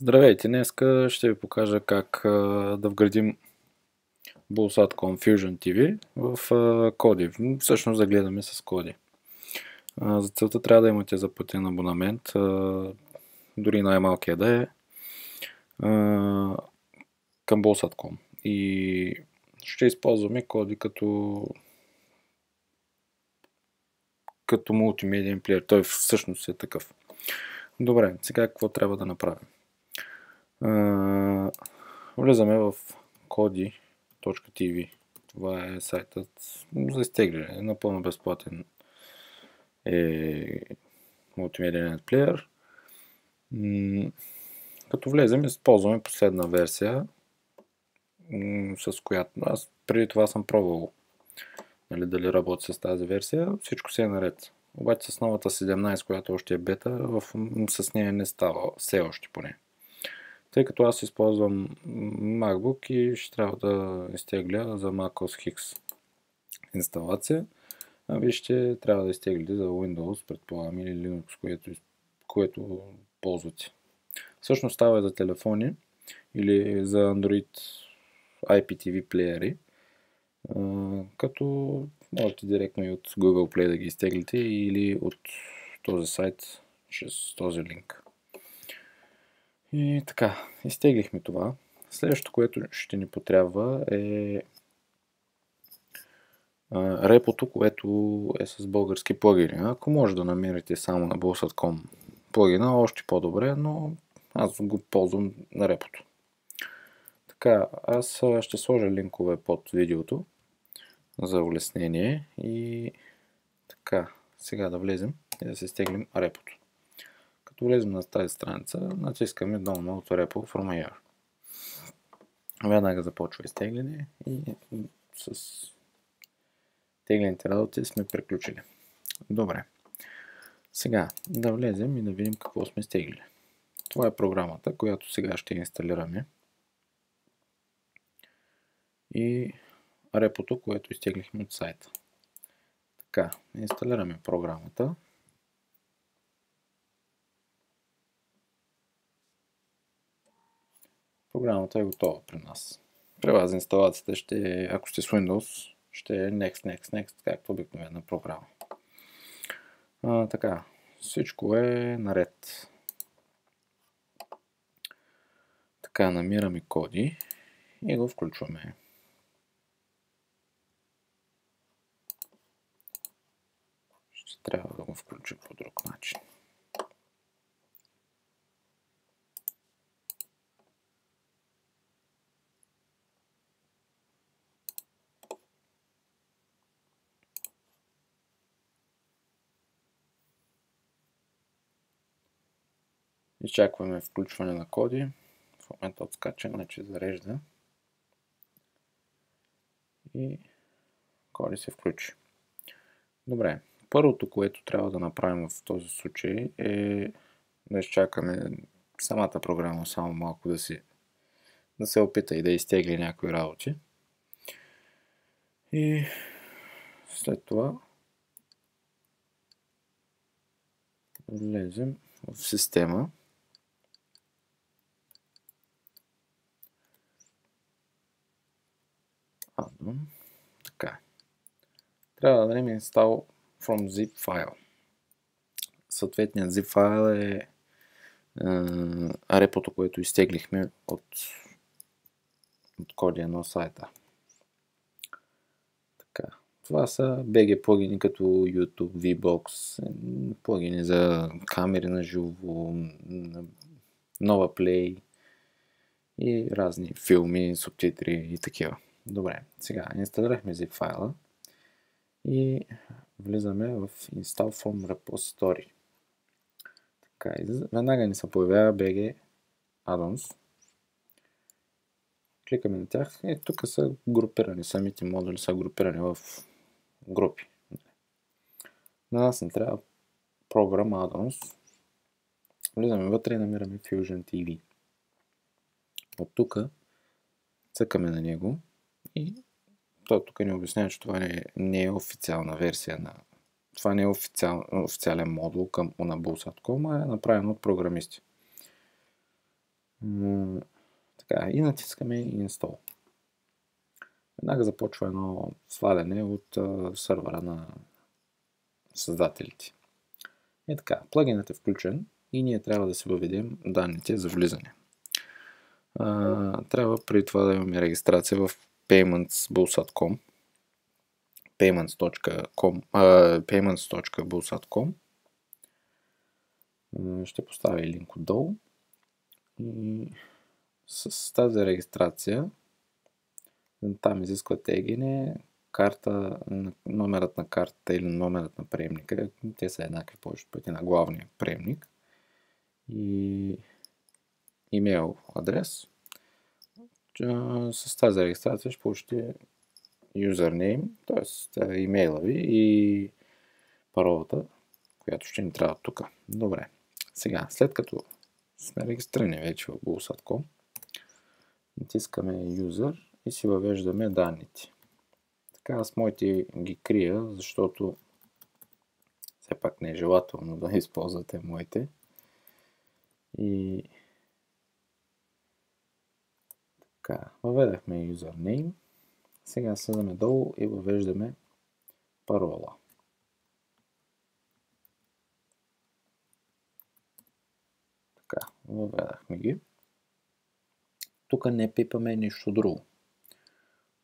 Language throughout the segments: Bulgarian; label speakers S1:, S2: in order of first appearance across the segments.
S1: Здравейте, днеска ще ви покажа как да вградим Bulsat Fusion TV в коди. Всъщност да гледаме с коди. За целта трябва да имате заплатен абонамент, дори най-малкият да е, към Bulsat.com. И ще използваме коди като мултимедиен плеер. Той всъщност е такъв. Добре, сега какво трябва да направим? Влизаме в kodi.tv. Това е сайтът за изтегляне. Напълно безплатен е мултимедиалният плеер. Като влезем, използваме последна версия, с която аз преди това съм пробвал дали работи с тази версия. Всичко си е наред. Обаче с новата 17, която още е бета, с нея не става, все още поне. Тъй като аз използвам MacBook и ще трябва да изтегля за macOS X инсталация, а вие ще трябва да изтеглите за Windows, предполагам, или Linux, което ползвате. Всъщност става и за телефони или за Android IPTV плеери, като можете директно и от Google Play да ги изтеглите или от този сайт чрез този линк. И така, изтеглихме това. Следващото, което ще ни потрябва е репото, което е с български плагини. Ако може да намерите само на Bulsat.com плагина, още по-добре, но аз го ползвам на репото. Така, аз ще сложа линкове под видеото за улеснение и така, сега да влезем и да се изтеглим репото. Като влезем на тази страница, натискаме Download Repo from here. Веднага започва изтегляне и с теглените работи сме приключили. Добре. Сега да влезем и да видим какво сме изтеглили. Това е програмата, която сега ще инсталираме. И репото, което изтеглихме от сайта. Така, инсталираме програмата. Програмата е готова при нас. При вас инсталацията ще, ако сте с Windows, ще е Next, както обикновена програма. Така, всичко е наред. Така, намираме коди и го включваме. Ще трябва да го включим по друг начин. Изчакваме включване на коди. В момента отскача, значи зарежда. И коди се включи. Добре. Първото, което трябва да направим в този случай е да изчакаме самата програма само малко да се опита и да изтегли някои работи. И след това влезем в система. Така. Трябва да дадем install from zip file. Съответният zip файл е репото, което изтеглихме от коди на сайта. Така. Това са BG плагини като YouTube, VBox, плагини за камери на живо, Nova Play и разни филми, субтитри и такива. Добре, сега инсталирахме zip файла и влизаме в Install from Repository. Така, веднага ни се появява BG Addons. Кликаме на тях и тук са групирани, самите модули са групирани в групи. На нас не трябва Program Addons. Влизаме вътре и намираме Fusion TV. От тук цъкаме на него и той тук ни обяснява, че това не е официална версия това не е официален модул на Bulsat.com, а е направен от програмисти. Така, и натискаме Install. Веднага започва едно сваляне от сървъра на създателите. И така, плагинът е включен и ние трябва да си въведем данните за влизане. Трябва преди това да имаме регистрация в payments.bulls.com payments.bulls.com. Ще поставя линк отдолу и с тази регистрация там изискват ЕГН, карта, номерът на картата или номерът на приемника. Те са еднакви повечето пъти на главния приемник. И имейл адрес. С тази регистрация ще получите юзернейм, т.е. имейла ви и паролата, която ще ни трябва тук. Добре. Сега, след като сме регистрирани вече в Bulls.com, натискаме User и си въвеждаме данните. Така, аз моите ги крия, защото все пак не е желателно да използвате моите. И така, въведахме username. Сега слизаме долу и въвеждаме парола. Така, въведахме ги. Тук не пипаме нищо друго.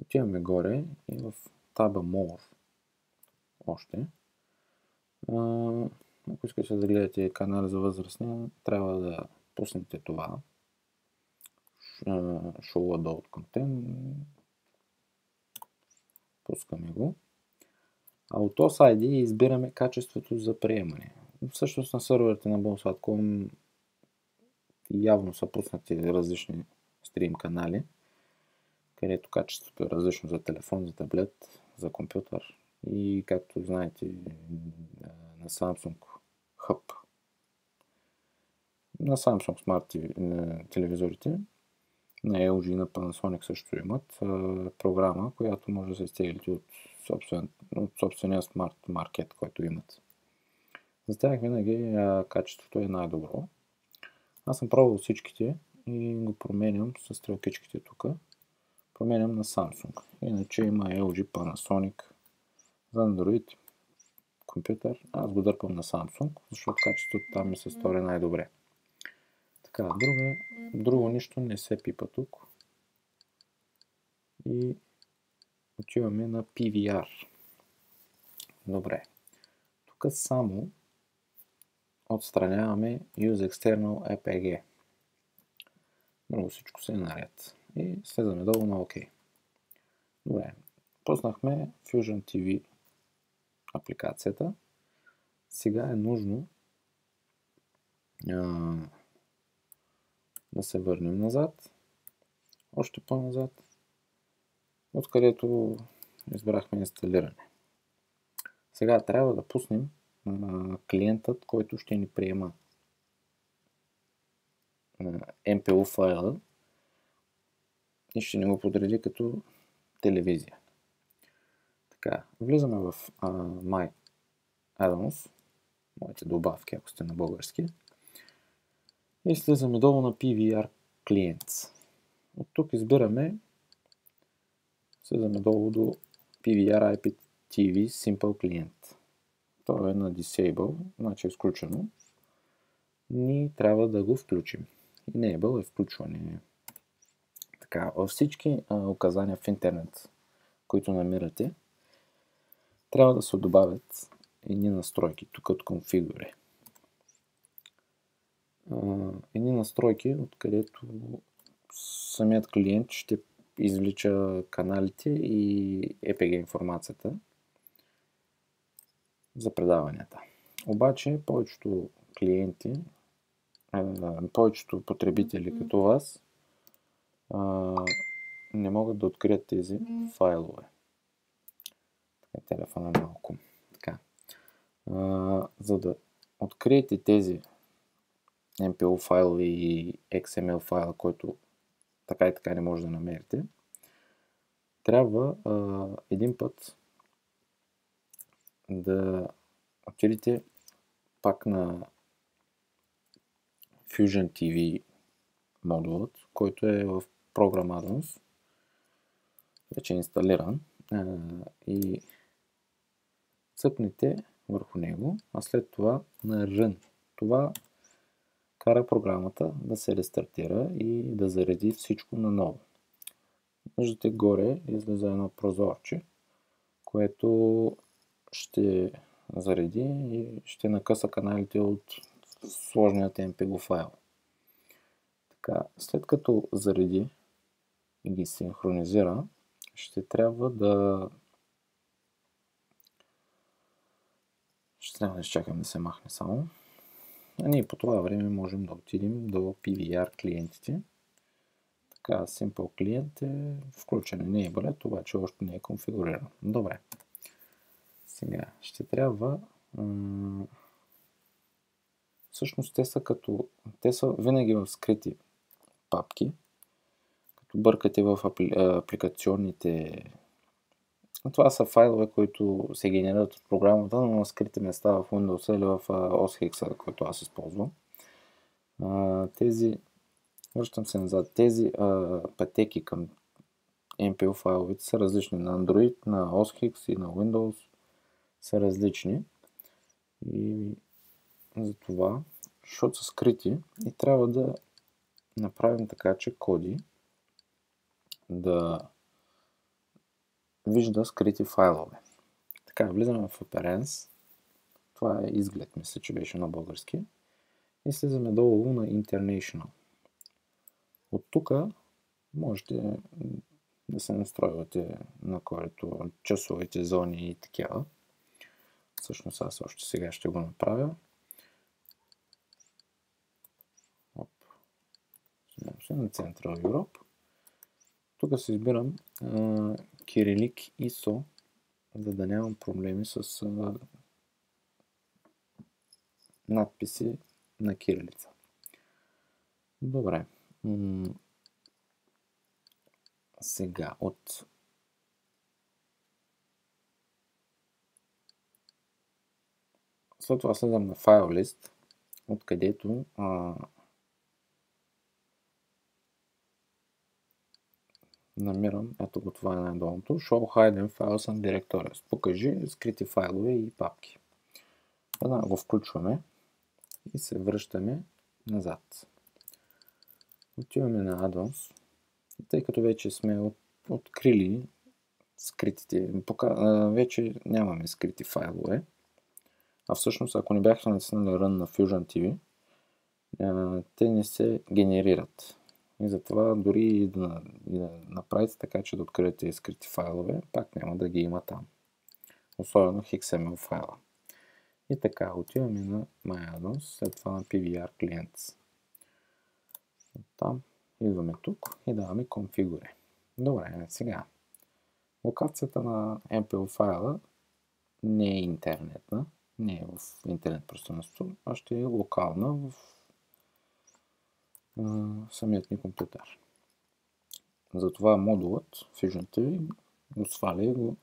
S1: Отиваме горе и в таба More още. Ако искате да гледате канал за възрастни, трябва да пуснете това. Show Adult Content. Пускаме го. Autos ID избираме качеството за приемане. Всъщност на серверите на Bulls.com явно са пуснати различни стрим канали, където качеството е различно за телефон, за таблет, за компютър и както знаете на Samsung Hub, на Samsung Smart телевизорите, на LG и на Panasonic също имат програма, която може да се изтеглите от собствения Smart Market, който имат. За тях винаги качеството е най-добро. Аз съм пробвал всичките и го променям с стрелкичките тук. Променям на Samsung. Иначе има LG, Panasonic. За Android компютър аз го дърпам на Samsung, защото качеството там ми се стори най-добре. Така, друго нищо не се пипа тук. И отиваме на PVR. Добре. Тук само отстраняваме Use External APG. Друго всичко се е наред. И слезаме долу на OK. Добре. Пуснахме Fusion TV апликацията. Сега е нужно да се върнем назад. Още по-назад. Откъдето избрахме инсталиране. Сега трябва да пуснем клиентът, който ще ни приема MPU файла и ще ни го подреди като телевизия. Така, влизаме в My Add-ons, моите добавки, ако сте на български, и слизаме долу на PVR Clients. От тук избираме, слизаме долу до PVR IPTV Simple Client. То е на Disable, значи е изключено. Ни трябва да го включим. Enable е включване. Така, във всички указания в интернет, които намирате, трябва да се добавят едни настройки, тук от конфигури. Едни настройки, откъдето самият клиент ще извлича каналите и EPG информацията за предаванията. Обаче повечето клиенти, повечето потребители като вас не могат да открият тези файлове. Телефона малко. Така. За да откриете тези MPO файлове и XML файла, който така и така не може да намерите, трябва един път да отидете пак на Fusion TV модулът, който е в програма Addons, вече е инсталиран, и цъпнете върху него, а след това на Run. Това кара програмата да се рестартира и да зареди всичко наново. Виждате горе излиза едно прозорче, което ще зареди и ще накъса каналите от сложният MPEG файл. Така, след като зареди и ги синхронизира, ще трябва да изчакам да се махне само. А ние по това време можем да отидем до PVR клиентите. Така, Simple клиент е включен, не е балет, обаче още не е конфигуриран. Добре. Сега ще трябва... Всъщност те са винаги в скрити папки. Като бъркате в апликационните... Това са файлове, които се генерират от програмата, но на скрити места в Windows или в OS X, който аз използвам. Връщам се назад. Тези пътеки към MPU файловете са различни. На Android, на OS X и на Windows са различни. И за това, защото са скрити, и трябва да направим така, че коди да вижда скрити файлове. Така, влизаме в Appearance. Това е изглед, мисля, че беше на български. И слизаме долу на International. От тук можете да се настройвате на който часовете, зони и такива. Всъщност аз още сега ще го направя. На Central Europe. Тук се избирам Кирилик ISO, за да нямам проблеми с надписи на кирилица. Добре. Сега след това следвам на файл лист, откъдето намирам, ето го, това е най-долното, Show Hidden Files and Directories. Покажи скрити файлове и папки. Веднага го включваме и се връщаме назад. Отиваме на Addons. Тъй като вече сме открили скритите, вече нямаме скрити файлове. А всъщност, ако не бяхте натиснали Run на Fusion TV, те не се генерират. И затова дори и да направите така, че да откриете скрити файлове, пак няма да ги има там. Особено XML файла. И така, отиваме на My Addons, след това на PVR Clients. Там идваме тук и даваме Configure. Добре, сега. Локацията на MPU файла не е интернетна, не е в интернет пространството, а ще е локална в самият ни компютър. Затова модулът Fusion TV го сваля и го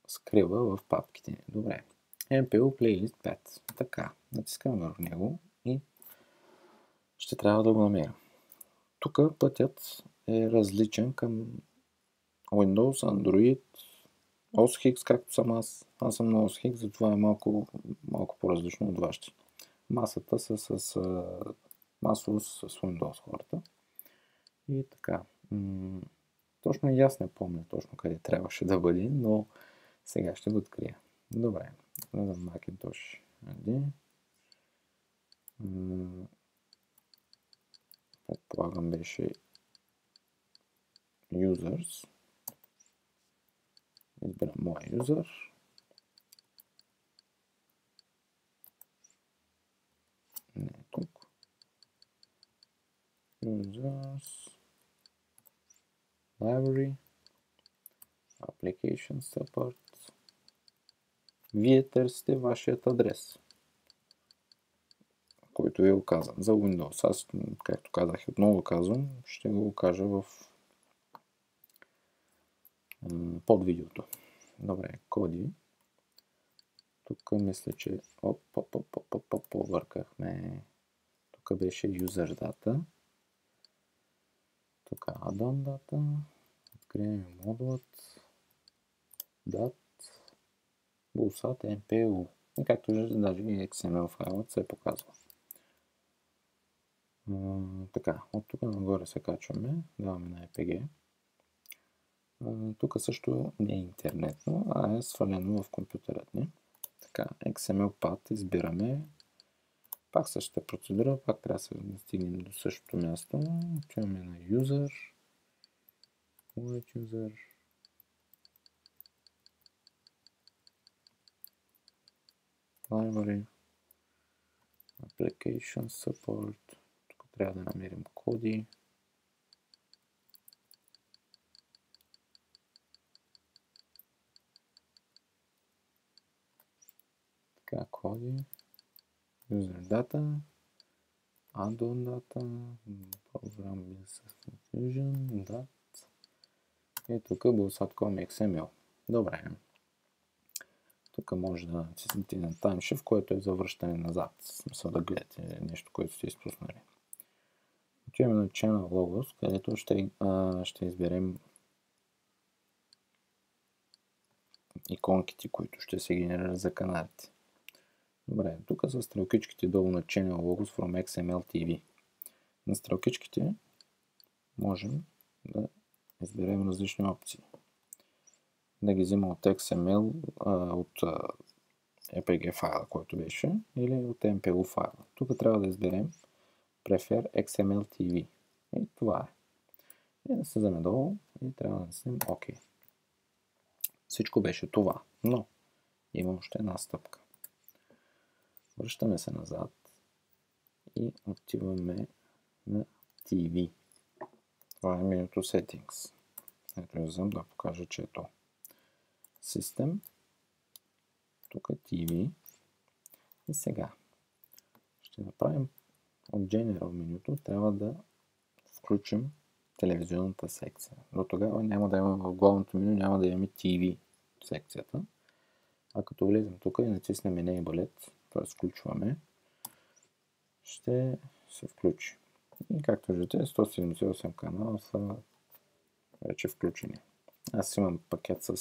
S1: скрива в папките. Добре. MPU Playlist 5. Така, натискам върху него и ще трябва да го намеря. Тук пътят е различен към Windows, Android, OS X, както съм аз. Аз съм на OS X, затова е малко по-различно от вашите. Масата са масово с Windows хората. И така. Точно и аз не помня точно къде трябваше да бъде, но сега ще го открия. Добре. Влезам Macintosh ID. Предполагам беше Users. Избирам моя юзер. Не е тук. Users. Library. Application Support. Вие търсите вашият адрес, който ви е оказан за Windows. Аз, както казах и отново казвам, ще го кажа под видеото. Добре, коди. Тук мисля, че повъркахме. Тук тук беше user data, тук add-on data, открием модулът, dat, bulsat, MPU. И както виждате, даже и XML файлът се показва. Така, от тук нагоре се качваме, даваме на EPG. Тук също не е интернетно, а е свалено в компютърът ни. Така, XML path избираме. Пак същата процедура, пак трябва да стигнем до същото място. Отиваме на user, Wallet user, library, application support. Тук трябва да намерим коди. Така, коди, user data, add-on data, program business confusion, dat. И тук bulsat.com XML. Добре. Тук може да натиснете на timeshift, което е за връщане назад. В смисъл да гледате нещо, което сте изпуснали. Отиваме на Channel Logos, където ще изберем иконките, които ще се генерират за каналите. Добре, тук са стрелкичките долу на Channel Logos from XML TV. На стрелкичките можем да изберем различни опции. Да ги взима от XML, от EPG файла, който беше, или от MPU файла. Тук трябва да изберем Prefer XML TV. И това е. И да се вземе долу и трябва да натиснем OK. Всичко беше това, но има още една стъпка. Връщаме се назад и отиваме на TV. Това е менюто Settings. Ето взем да покажа, че е то. System. Тук е TV. И сега ще направим от General менюто. Трябва да включим телевизионната секция. До тогава няма да имаме в главното меню, няма да имаме TV секцията. А като влезем тук и натиснем Enable, т.е. включваме, ще се включи. И както виждате, 178 канала са вече включени. Аз имам пакет с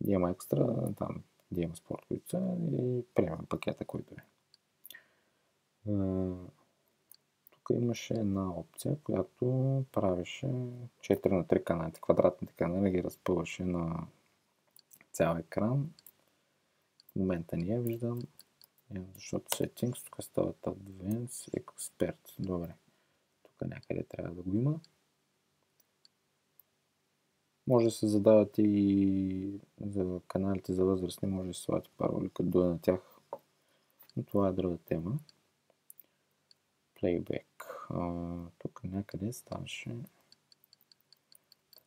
S1: DM Extra, там DM Sport, които са, и приемам пакета, който е. Тук имаше една опция, която правеше 4 на 3 каналите, квадратните канали ги разпъваше на цял екран. В момента не я виждам, защото Settings, тук стават Advanced Expert. Добре, тук някъде трябва да го има. Може да се задават и за каналите за възрастни, може да се слагате пароли, като дойде на тях. Но това е друга тема. Playback. Тук някъде ставаше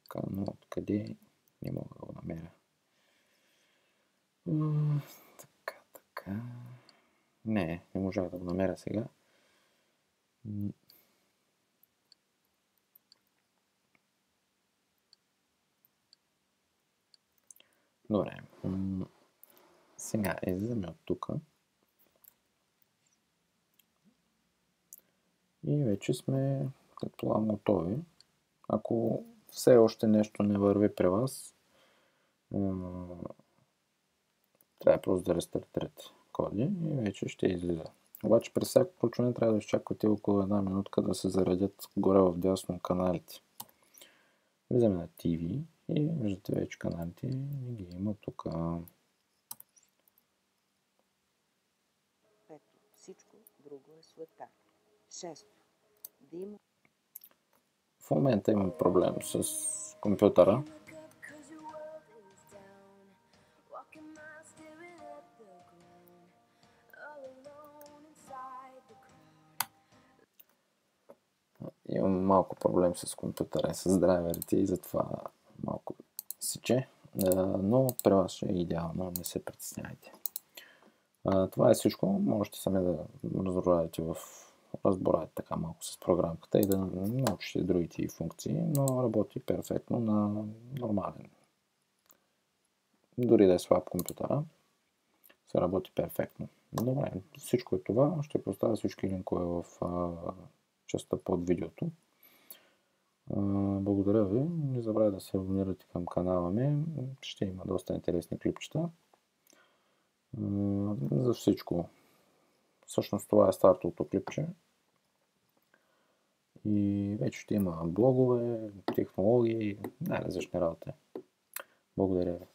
S1: така, но откъде не мога да го намеря. Така. Не можах да го намеря сега. Добре. Сега излизаме от тук. И вече сме предполагам готови. Ако все още нещо не върви при вас, трябва просто да рестартирате коди и вече ще излиза. Обаче при всяко включване трябва да изчаквате около една минутка да се заредят горе в дясно каналите. Влизаме на TV и виждате вече каналите и ги има тук.
S2: Пето. Всичко друго е суета. 6. Дим.
S1: В момента имам проблем с компютъра. Имам малко проблем с компютъра, с драйверите и затова малко сече, но при вас ще е идеално, не се притесняйте. Това е всичко, можете сами да разборите така малко с програмката и да научите другите функции, но работи перфектно на нормален. Дори да е слаб компютъра, се работи перфектно. Добре, всичко е това. Ще поставя всички линкове в частта под видеото. Благодаря ви. Не забравяйте да се абонирате към канала ми. Ще има доста интересни клипчета. За всичко. Всъщност това е стартовото клипче. И вече ще има блогове, технологии, най-различни работи. Благодаря ви.